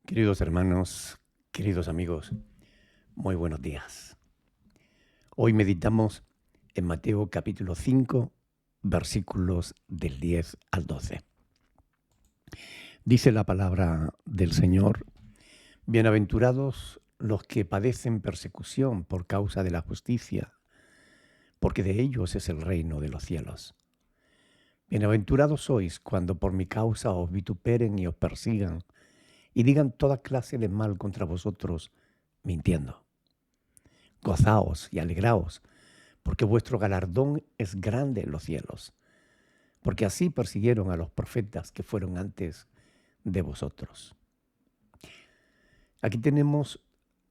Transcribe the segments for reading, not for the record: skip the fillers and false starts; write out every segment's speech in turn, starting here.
Queridos hermanos, queridos amigos, muy buenos días. Hoy meditamos en Mateo capítulo 5, versículos del 10 al 12. Dice la palabra del Señor: bienaventurados los que padecen persecución por causa de la justicia, porque de ellos es el reino de los cielos. Bienaventurados sois cuando por mi causa os vituperen y os persigan y digan toda clase de mal contra vosotros, mintiendo. Gozaos y alegraos, porque vuestro galardón es grande en los cielos, porque así persiguieron a los profetas que fueron antes de vosotros. Aquí tenemos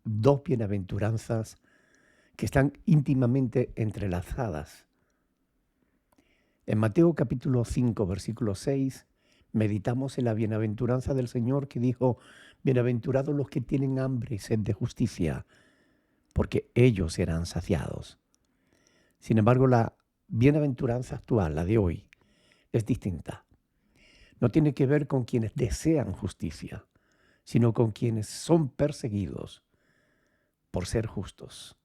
dos bienaventuranzas que están íntimamente entrelazadas. En Mateo capítulo 5, versículo 6, meditamos en la bienaventuranza del Señor que dijo: bienaventurados los que tienen hambre y sed de justicia, porque ellos serán saciados. Sin embargo, la bienaventuranza actual, la de hoy, es distinta. No tiene que ver con quienes desean justicia, sino con quienes son perseguidos por ser justos.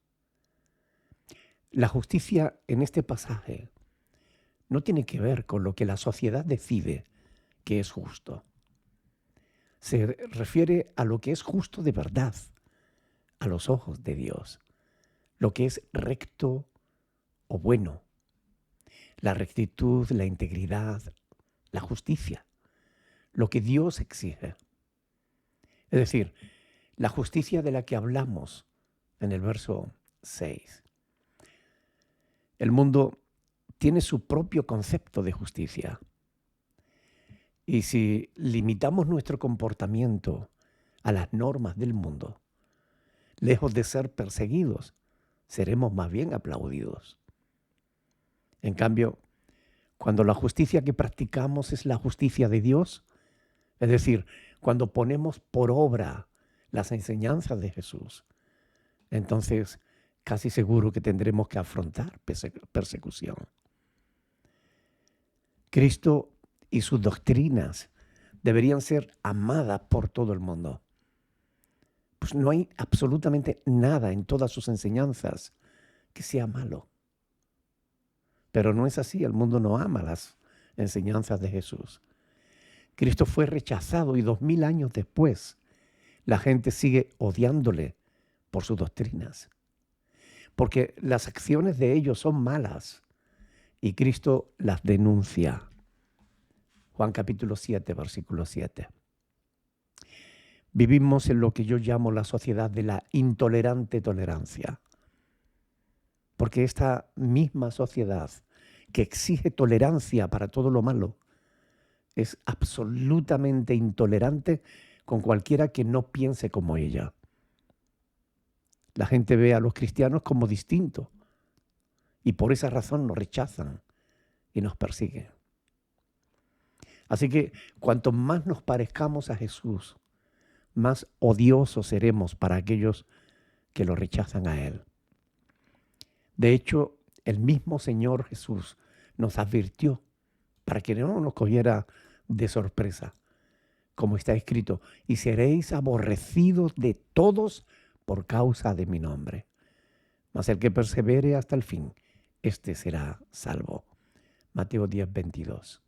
La justicia en este pasaje no tiene que ver con lo que la sociedad decide que es justo. Se refiere a lo que es justo de verdad, a los ojos de Dios, lo que es recto o bueno, la rectitud, la integridad, la justicia, lo que Dios exige. Es decir, la justicia de la que hablamos en el verso 6. El mundo tiene su propio concepto de justicia. Y si limitamos nuestro comportamiento a las normas del mundo, lejos de ser perseguidos, seremos más bien aplaudidos. En cambio, cuando la justicia que practicamos es la justicia de Dios, es decir, cuando ponemos por obra las enseñanzas de Jesús, entonces casi seguro que tendremos que afrontar persecución. Cristo y sus doctrinas deberían ser amadas por todo el mundo. Pues no hay absolutamente nada en todas sus enseñanzas que sea malo. Pero no es así, el mundo no ama las enseñanzas de Jesús. Cristo fue rechazado y 2000 años después la gente sigue odiándole por sus doctrinas. Porque las acciones de ellos son malas y Cristo las denuncia. Juan capítulo 7, versículo 7. Vivimos en lo que yo llamo la sociedad de la intolerante tolerancia. Porque esta misma sociedad que exige tolerancia para todo lo malo es absolutamente intolerante con cualquiera que no piense como ella. La gente ve a los cristianos como distintos y por esa razón nos rechazan y nos persiguen. Así que cuanto más nos parezcamos a Jesús, más odiosos seremos para aquellos que lo rechazan a Él. De hecho, el mismo Señor Jesús nos advirtió para que no nos cogiera de sorpresa, como está escrito: y seréis aborrecidos de todos por causa de mi nombre. Mas el que persevere hasta el fin, este será salvo. Mateo 10, 22.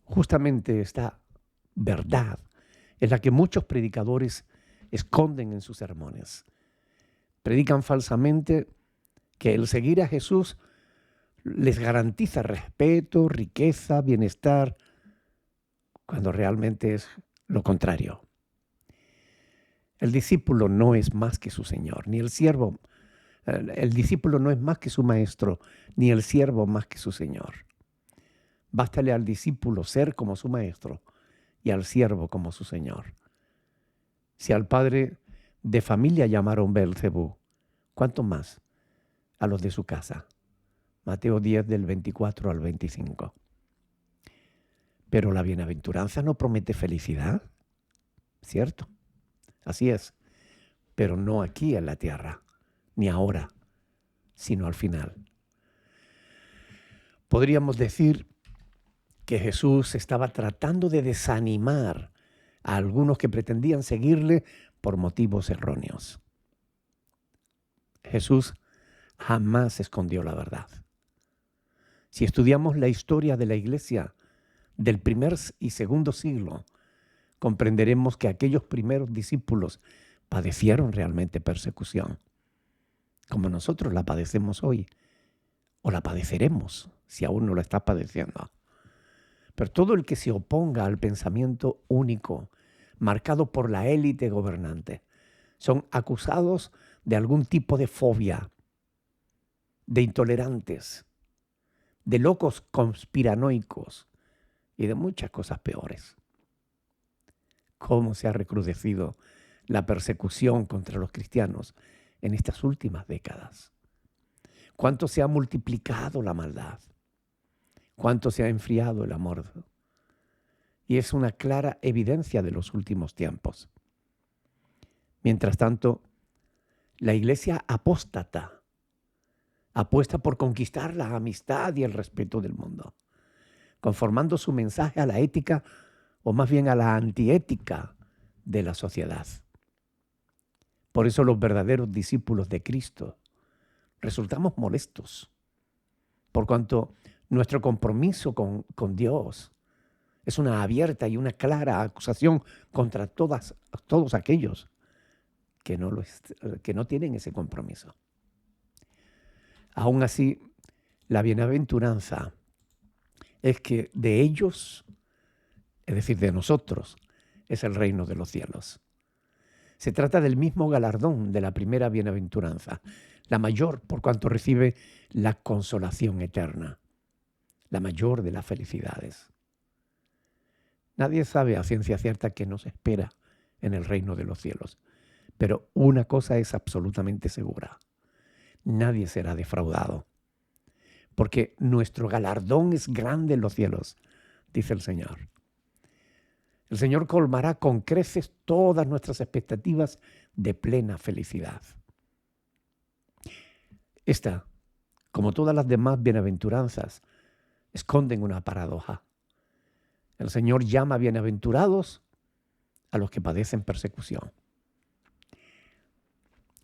Justamente esta verdad es la que muchos predicadores esconden en sus sermones. Predican falsamente que el seguir a Jesús les garantiza respeto, riqueza, bienestar, cuando realmente es lo contrario. El discípulo no es más que su Señor, ni el siervo. El discípulo no es más que su maestro, ni el siervo más que su Señor. Bástale al discípulo ser como su maestro y al siervo como su Señor. Si al padre de familia llamaron Beelzebú, ¿cuánto más a los de su casa? Mateo 10 del 24 al 25. Pero la bienaventuranza no promete felicidad, ¿cierto? Así es, pero no aquí en la tierra, ni ahora, sino al final. Podríamos decir que Jesús estaba tratando de desanimar a algunos que pretendían seguirle por motivos erróneos. Jesús jamás escondió la verdad. Si estudiamos la historia de la Iglesia del primer y segundo siglo, comprenderemos que aquellos primeros discípulos padecieron realmente persecución, como nosotros la padecemos hoy, o la padeceremos si aún no la está padeciendo. Pero todo el que se oponga al pensamiento único, marcado por la élite gobernante, son acusados de algún tipo de fobia, de intolerantes, de locos conspiranoicos y de muchas cosas peores. ¿Cómo se ha recrudecido la persecución contra los cristianos en estas últimas décadas? ¿Cuánto se ha multiplicado la maldad? ¿Cuánto se ha enfriado el amor? Y es una clara evidencia de los últimos tiempos. Mientras tanto, la iglesia apóstata apuesta por conquistar la amistad y el respeto del mundo, conformando su mensaje a la ética, o más bien a la antiética de la sociedad. Por eso los verdaderos discípulos de Cristo resultamos molestos, por cuanto nuestro compromiso con Dios es una abierta y una clara acusación contra todos aquellos que no tienen ese compromiso. Aún así, la bienaventuranza es que de ellos, es decir, de nosotros, es el reino de los cielos. Se trata del mismo galardón de la primera bienaventuranza, la mayor por cuanto recibe la consolación eterna, la mayor de las felicidades. Nadie sabe a ciencia cierta qué nos espera en el reino de los cielos, pero una cosa es absolutamente segura: nadie será defraudado, porque nuestro galardón es grande en los cielos, dice el Señor. El Señor colmará con creces todas nuestras expectativas de plena felicidad. Esta, como todas las demás bienaventuranzas, esconden una paradoja. El Señor llama bienaventurados a los que padecen persecución.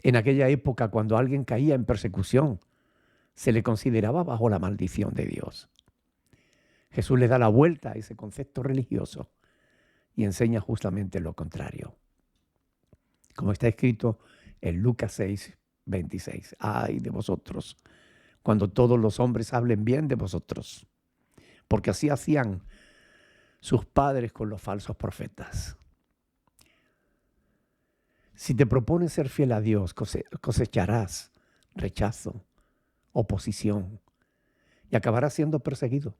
En aquella época, cuando alguien caía en persecución, se le consideraba bajo la maldición de Dios. Jesús le da la vuelta a ese concepto religioso y enseña justamente lo contrario. Como está escrito en Lucas 6:26. Ay de vosotros, cuando todos los hombres hablen bien de vosotros, porque así hacían sus padres con los falsos profetas. Si te propones ser fiel a Dios, cosecharás rechazo, oposición, y acabarás siendo perseguido.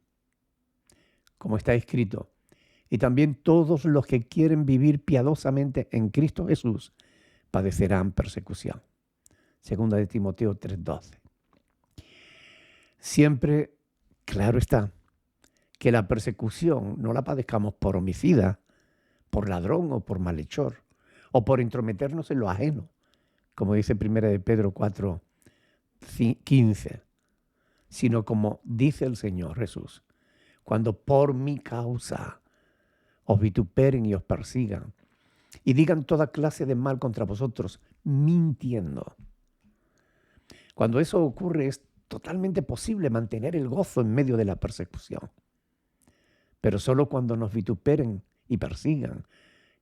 Como está escrito, y también todos los que quieren vivir piadosamente en Cristo Jesús padecerán persecución. Segunda de Timoteo 3:12. Siempre, claro está, que la persecución no la padezcamos por homicida, por ladrón o por malhechor, o por intrometernos en lo ajeno, como dice 1 de Pedro 4:15, sino como dice el Señor Jesús: cuando por mi causa os vituperen y os persigan, y digan toda clase de mal contra vosotros, mintiendo. Cuando eso ocurre, es totalmente posible mantener el gozo en medio de la persecución. Pero solo cuando nos vituperen y persigan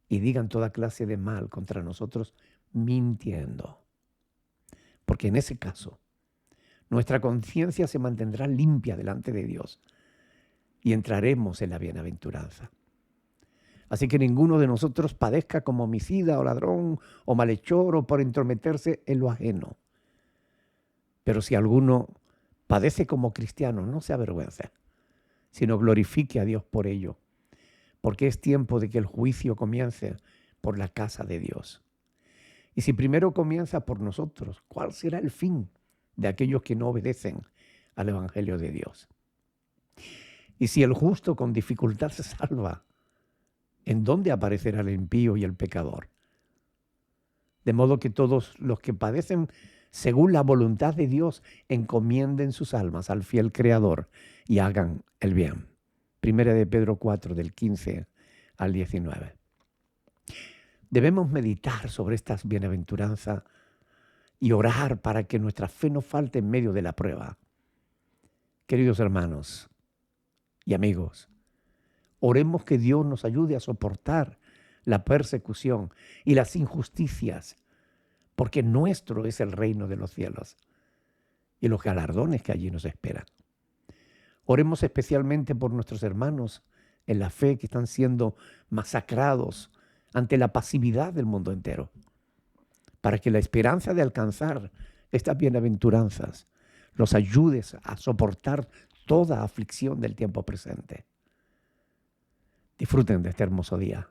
y digan toda clase de mal contra nosotros, mintiendo. Porque en ese caso, nuestra conciencia se mantendrá limpia delante de Dios y entraremos en la bienaventuranza. Así que ninguno de nosotros padezca como homicida o ladrón o malhechor o por entrometerse en lo ajeno. Pero si alguno padece como cristiano, no se avergüence, sino glorifique a Dios por ello, porque es tiempo de que el juicio comience por la casa de Dios. Y si primero comienza por nosotros, ¿cuál será el fin de aquellos que no obedecen al Evangelio de Dios? Y si el justo con dificultad se salva, ¿en dónde aparecerá el impío y el pecador? De modo que todos los que padecen según la voluntad de Dios encomienden sus almas al fiel Creador y hagan el bien. Primera de Pedro 4, del 15 al 19. Debemos meditar sobre estas bienaventuranzas y orar para que nuestra fe no falte en medio de la prueba. Queridos hermanos y amigos, oremos que Dios nos ayude a soportar la persecución y las injusticias, porque nuestro es el reino de los cielos y los galardones que allí nos esperan. Oremos especialmente por nuestros hermanos en la fe que están siendo masacrados ante la pasividad del mundo entero, para que la esperanza de alcanzar estas bienaventuranzas los ayudes a soportar toda aflicción del tiempo presente. Disfruten de este hermoso día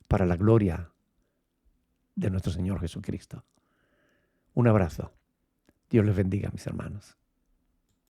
para la gloria de nuestro Señor Jesucristo. Un abrazo. Dios les bendiga, mis hermanos.